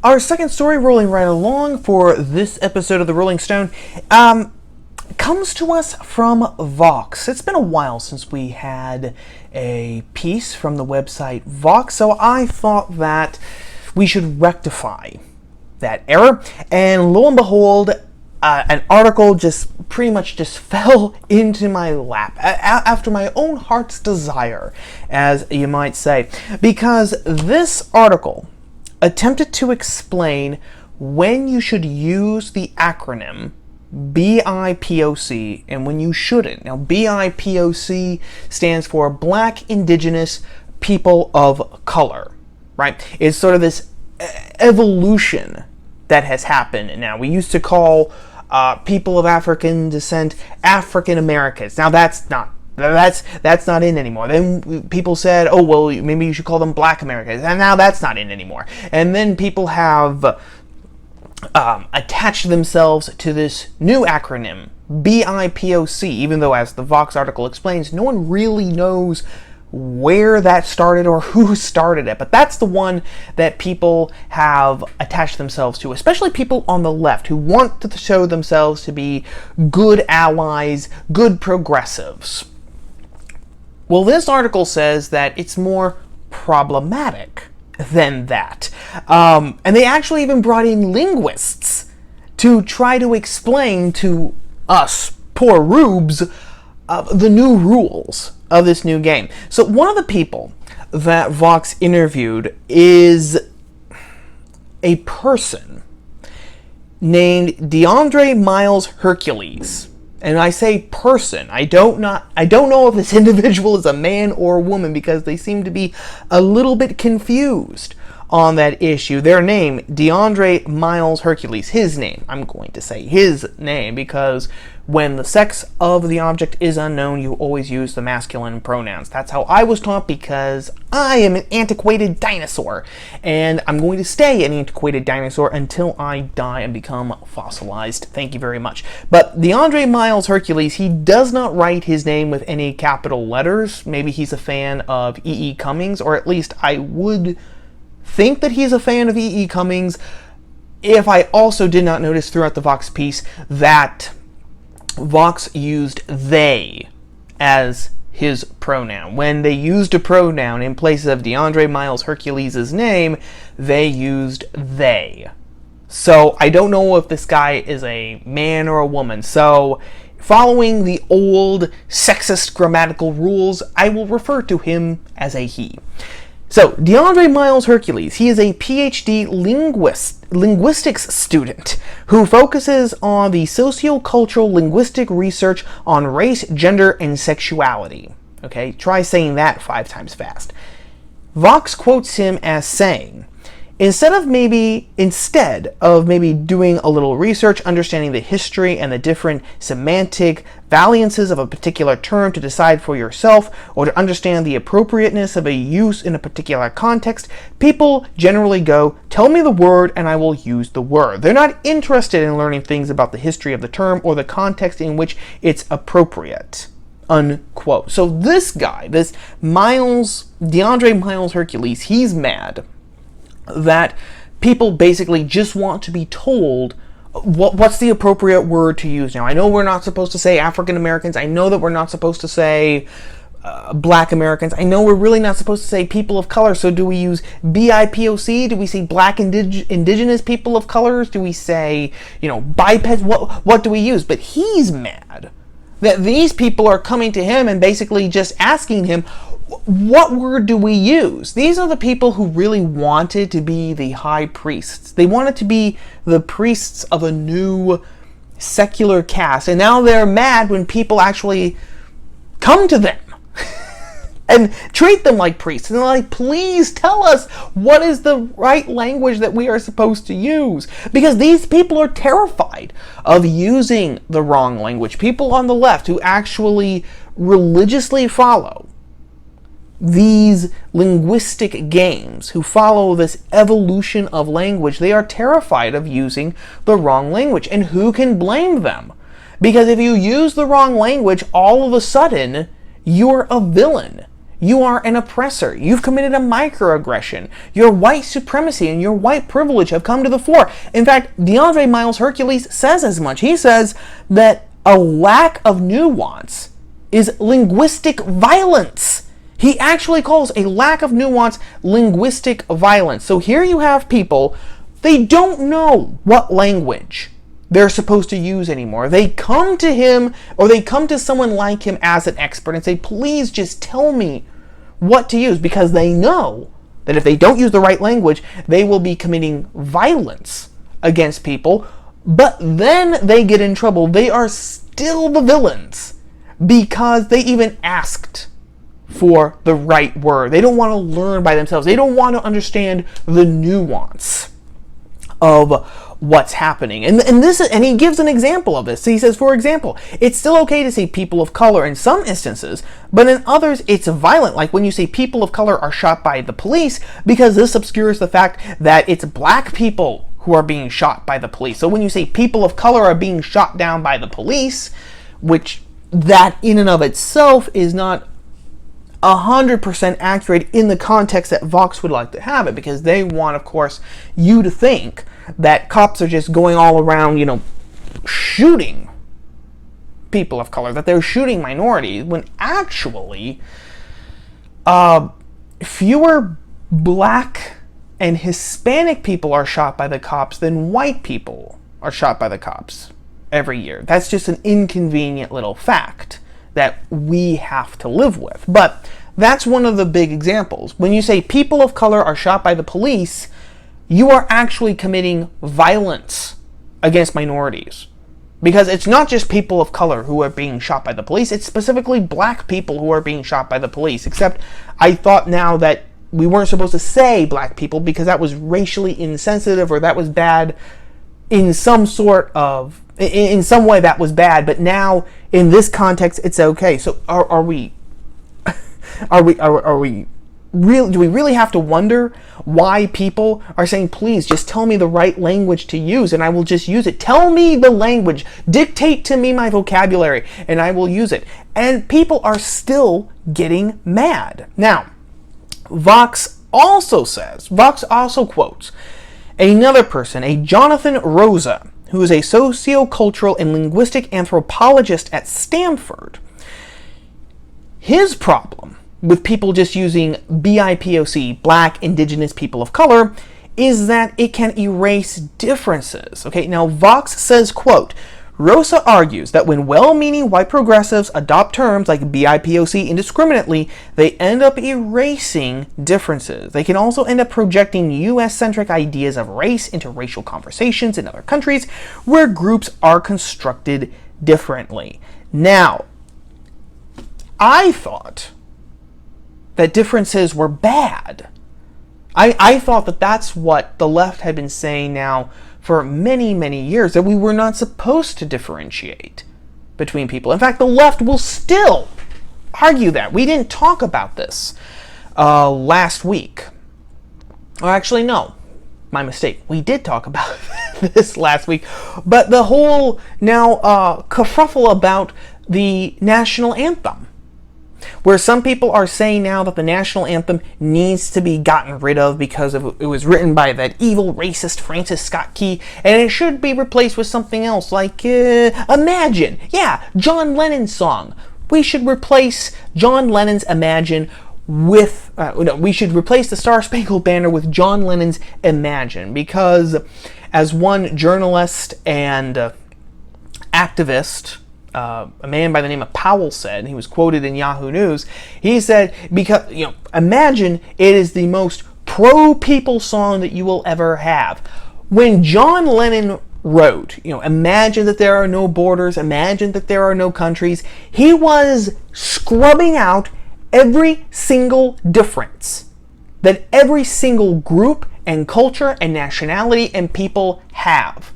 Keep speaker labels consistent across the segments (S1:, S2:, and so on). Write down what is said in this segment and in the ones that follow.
S1: Our second story, rolling right along for this episode of the Rolling Stone, comes to us from Vox. It's been a while since we had a piece from the website Vox, so I thought that we should rectify that error. And lo and behold, an article just pretty much fell into my lap after my own heart's desire, as you might say, because this article attempted to explain when you should use the acronym BIPOC and when you shouldn't. Now, BIPOC stands for Black, Indigenous, People of Color, right? It's sort of this evolution that has happened. Now, we used to call people of African descent African Americans. Now, that's not in anymore. Then people said, oh, well, maybe you should call them Black Americans. And now that's not in anymore. And then people have attached themselves to this new acronym, BIPOC, even though, as the Vox article explains, no one really knows where that started or who started it. But that's the one that people have attached themselves to, especially people on the left who want to show themselves to be good allies, good progressives. Well, this article says that it's more problematic than that. And they actually even brought in linguists to try to explain to us poor rubes the new rules of this new game. So one of the people that Vox interviewed is a person named DeAndre Miles Hercules. And I say person. I don't know if this individual is a man or a woman, because they seem to be a little bit confused on that issue. Their name, DeAndre Miles Hercules. His name. I'm going to say his name because when the sex of the object is unknown, you always use the masculine pronouns. That's how I was taught, because I am an antiquated dinosaur. And I'm going to stay an antiquated dinosaur until I die and become fossilized. Thank you very much. But DeAndre Miles Hercules, he does not write his name with any capital letters. Maybe he's a fan of E.E. Cummings, or at least I would think that he's a fan of E.E. Cummings, if I also did not notice throughout the Vox piece that Vox used they as his pronoun. When they used a pronoun in place of DeAndre Miles Hercules' name, they used they. So I don't know if this guy is a man or a woman. So following the old sexist grammatical rules, I will refer to him as a he. So, DeAndre Miles Hercules, he is a PhD linguistics student who focuses on the sociocultural linguistic research on race, gender, and sexuality. Okay, try saying that 5 times fast. Vox quotes him as saying, instead of maybe doing a little research, understanding the history and the different semantic variances of a particular term to decide for yourself, or to understand the appropriateness of a use in a particular context, people generally go, tell me the word and I will use the word. They're not interested in learning things about the history of the term or the context in which it's appropriate. Unquote. So this guy, this DeAndre Miles Hercules, he's mad that people basically just want to be told what's the appropriate word to use. Now, I know we're not supposed to say African Americans. I know that we're not supposed to say Black Americans. I know we're really not supposed to say people of color. So do we use BIPOC? Do we say Black Indigenous People of Colors? Do we say, bipeds? What do we use? But he's mad that these people are coming to him and basically just asking him, what word do we use? These are the people who really wanted to be the high priests. They wanted to be the priests of a new secular caste. And now they're mad when people actually come to them and treat them like priests. And they're like, please tell us what is the right language that we are supposed to use. Because these people are terrified of using the wrong language. People on the left who actually religiously follow these linguistic games, who follow this evolution of language, they are terrified of using the wrong language. And who can blame them? Because if you use the wrong language, all of a sudden, you're a villain. you are an oppressor. You've committed a microaggression. Your white supremacy and your white privilege have come to the fore. In fact, DeAndre Miles Hercules says as much. He says that a lack of nuance is linguistic violence. He actually calls a lack of nuance linguistic violence. So here you have people, they don't know what language they're supposed to use anymore. They come to him, or they come to someone like him as an expert and say, please just tell me what to use, because they know that if they don't use the right language, they will be committing violence against people. But then they get in trouble. They are still the villains because they even asked for the right word. They don't want to learn by themselves. They don't want to understand the nuance of what's happening. And he gives an example of this. So he says, for example, it's still okay to say people of color in some instances, but in others it's violent, like when you say people of color are shot by the police, because this obscures the fact that it's black people who are being shot by the police. So when you say people of color are being shot down by the police, which that in and of itself is not 100% accurate in the context that Vox would like to have it, because they want, of course, you to think that cops are just going all around, shooting people of color, that they're shooting minorities, when actually fewer black and Hispanic people are shot by the cops than white people are shot by the cops every year. That's just an inconvenient little fact that we have to live with. But that's one of the big examples. When you say people of color are shot by the police, you are actually committing violence against minorities. Because it's not just people of color who are being shot by the police, it's specifically black people who are being shot by the police. Except I thought now that we weren't supposed to say black people because that was racially insensitive, or that was bad in some way that was bad, but now in this context it's okay. So do we really have to wonder why people are saying, please just tell me the right language to use and I will just use it. Tell me the language, dictate to me my vocabulary and I will use it. And people are still getting mad. Now, Vox also quotes another person, a Jonathan Rosa, who is a sociocultural and linguistic anthropologist at Stanford. His problem with people just using BIPOC, Black, Indigenous People of Color, is that it can erase differences. Okay, now Vox says, quote, Rosa argues that when well-meaning white progressives adopt terms like BIPOC indiscriminately, they end up erasing differences. They can also end up projecting US-centric ideas of race into racial conversations in other countries where groups are constructed differently. Now, I thought that differences were bad. I thought that that's what the left had been saying now for many, many years, that we were not supposed to differentiate between people. In fact, the left will still argue that. We didn't talk about this last week. Or actually, no, my mistake. We did talk about this last week. But the whole now kerfuffle about the national anthem, where some people are saying now that the national anthem needs to be gotten rid of because it was written by that evil racist Francis Scott Key, and it should be replaced with something else like Imagine. Yeah, John Lennon's song. We should replace John Lennon's Imagine with we should replace the Star Spangled Banner with John Lennon's Imagine, because as one journalist and activist, a man by the name of Powell said, he was quoted in Yahoo News, he said, because, Imagine, it is the most pro-people song that you will ever have. When John Lennon wrote, imagine that there are no borders, imagine that there are no countries, he was scrubbing out every single difference that every single group and culture and nationality and people have.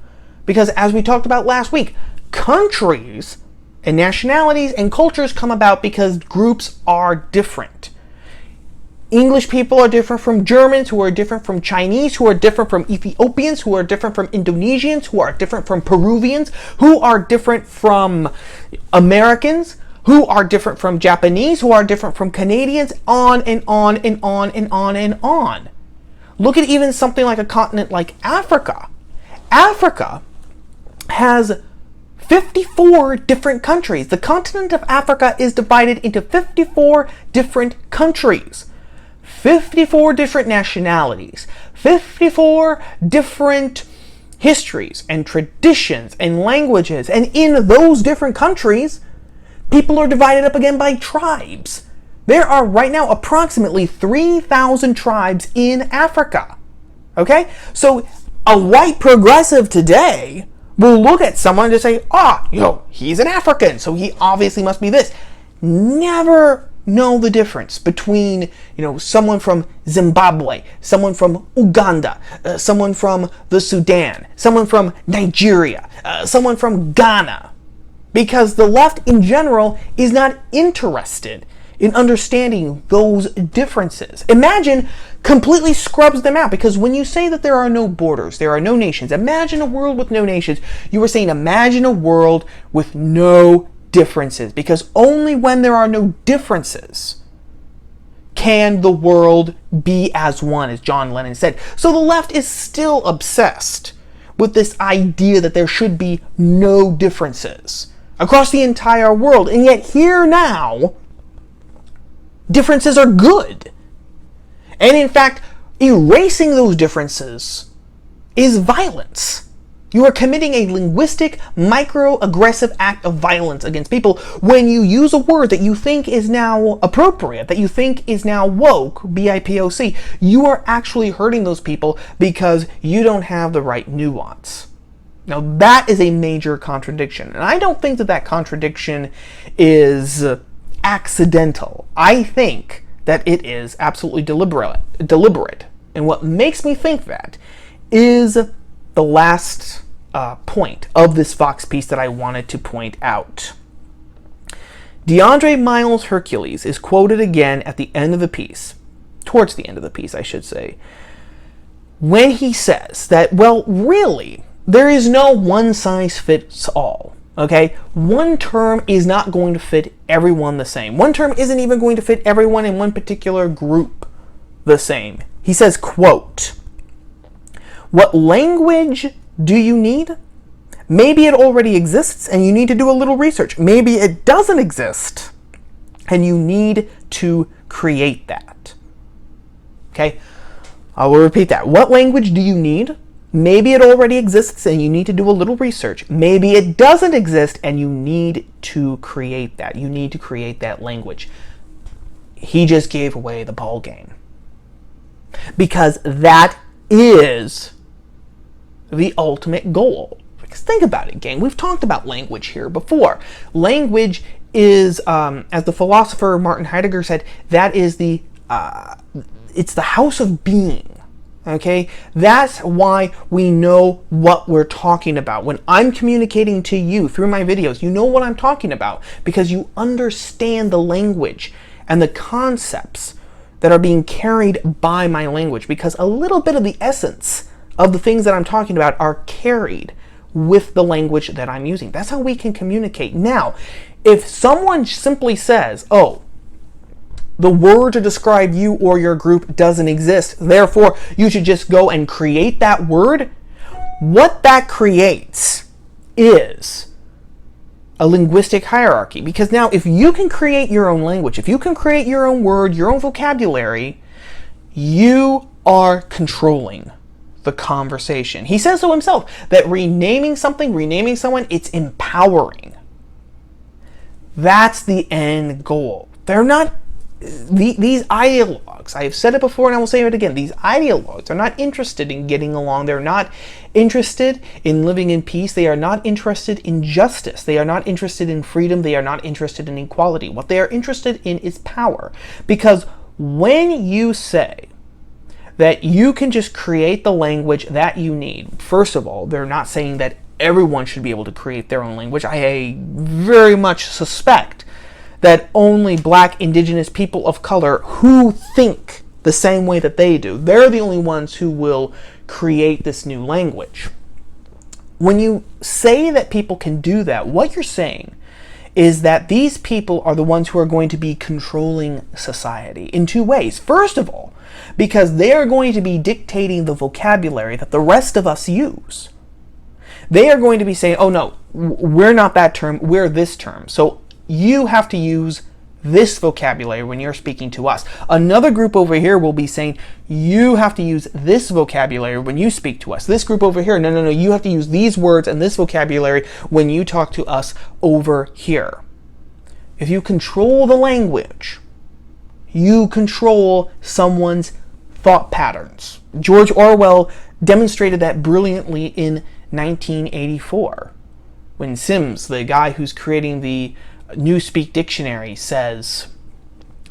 S1: Because as we talked about last week, countries and nationalities and cultures come about because groups are different. English people are different from Germans, who are different from Chinese, who are different from Ethiopians, who are different from Indonesians, who are different from Peruvians, who are different from Americans, who are different from Japanese, who are different from Canadians, on and on and on and on and on. Look at even something like a continent like Africa. Africa has 54 different countries. The continent of Africa is divided into 54 different countries, 54 different nationalities, 54 different histories and traditions and languages. And in those different countries, people are divided up again by tribes. There are right now approximately 3,000 tribes in Africa. Okay? So a white progressive today will look at someone and just say, he's an African, so he obviously must be this. Never know the difference between, someone from Zimbabwe, someone from Uganda, someone from the Sudan, someone from Nigeria, someone from Ghana. Because the left in general is not interested in understanding those differences. Imagine completely scrubs them out, because when you say that there are no borders, there are no nations, imagine a world with no nations, you were saying imagine a world with no differences, because only when there are no differences can the world be as one, as John Lennon said. So the left is still obsessed with this idea that there should be no differences across the entire world, and yet here now, differences are good. And in fact, erasing those differences is violence. You are committing a linguistic, microaggressive act of violence against people when you use a word that you think is now appropriate, that you think is now woke, BIPOC. You are actually hurting those people because you don't have the right nuance. Now that is a major contradiction. And I don't think that that contradiction is accidental. I think that it is absolutely deliberate. And what makes me think that is the last point of this Vox piece that I wanted to point out. DeAndre Miles Hercules is quoted again at the end of the piece, towards the end of the piece, I should say, when he says that, well, really, there is no one size fits all. Okay, one term is not going to fit everyone the same. One term isn't even going to fit everyone in one particular group the same. He says, quote, "What language do you need? Maybe it already exists and you need to do a little research. Maybe it doesn't exist and you need to create that." Okay, I will repeat that. What language do you need? Maybe it already exists and you need to do a little research. Maybe it doesn't exist and you need to create that. You need to create that language. He just gave away the ball game. Because that is the ultimate goal. Because think about it, gang. We've talked about language here before. Language is, as the philosopher Martin Heidegger said, that is it's the house of being. Okay, that's why we know what we're talking about. When I'm communicating to you through my videos, you know what I'm talking about because you understand the language and the concepts that are being carried by my language, because a little bit of the essence of the things that I'm talking about are carried with the language that I'm using. That's how we can communicate. Now, if someone simply says, the word to describe you or your group doesn't exist, therefore you should just go and create that word, what that creates is a linguistic hierarchy. Because now if you can create your own language, if you can create your own word, your own vocabulary, you are controlling the conversation. He says so himself, that renaming something, renaming someone, it's empowering. That's the end goal. They're not these ideologues, I have said it before and I will say it again, these ideologues are not interested in getting along. They're not interested in living in peace. They are not interested in justice. They are not interested in freedom. They are not interested in equality. What they are interested in is power. Because when you say that you can just create the language that you need, first of all, they're not saying that everyone should be able to create their own language. I very much suspect that only Black, Indigenous people of color who think the same way that they do, they're the only ones who will create this new language. When you say that people can do that, what you're saying is that these people are the ones who are going to be controlling society in two ways. First of all, because they are going to be dictating the vocabulary that the rest of us use. They are going to be saying, oh no, we're not that term, we're this term. So you have to use this vocabulary when you're speaking to us. Another group over here will be saying, you have to use this vocabulary when you speak to us. This group over here, no, you have to use these words and this vocabulary when you talk to us over here. If you control the language, you control someone's thought patterns. George Orwell demonstrated that brilliantly in 1984, when Sims, the guy who's creating the Newspeak dictionary, says,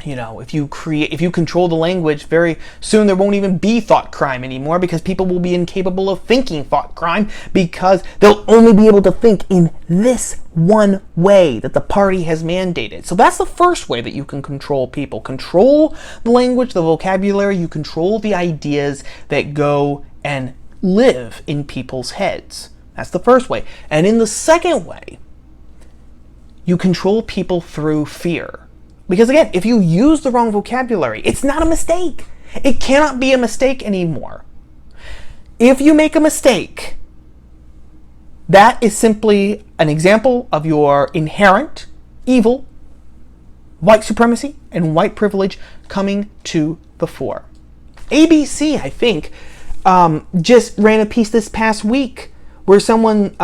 S1: if you control the language, very soon there won't even be thought crime anymore, because people will be incapable of thinking thought crime, because they'll only be able to think in this one way that the party has mandated. So that's the first way that you can control people. Control the language, the vocabulary, you control the ideas that go and live in people's heads. That's the first way. And in the second way, you control people through fear. Because again, if you use the wrong vocabulary, it's not a mistake. It cannot be a mistake anymore. If you make a mistake, that is simply an example of your inherent evil, white supremacy, and white privilege coming to the fore. ABC, I think, just ran a piece this past week where someone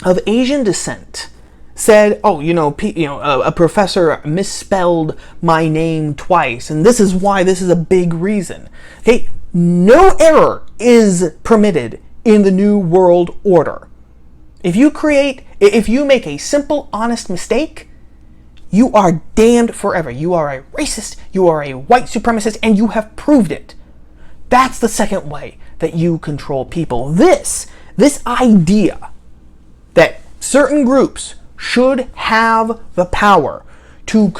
S1: of Asian descent said, a professor misspelled my name twice, and this is why this is a big reason. Okay, no error is permitted in the New World Order. If you make a simple, honest mistake, you are damned forever. You are a racist, you are a white supremacist, and you have proved it. That's the second way that you control people. This idea that certain groups should have the power to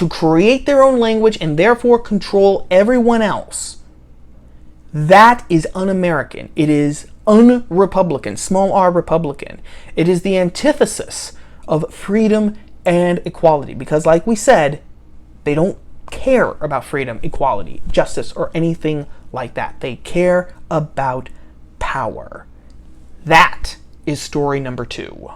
S1: create their own language and therefore control everyone else, that is un-American. It is un-Republican, small r Republican. It is the antithesis of freedom and equality, because like we said, they don't care about freedom, equality, justice, or anything like that. They care about power. That is story number 2.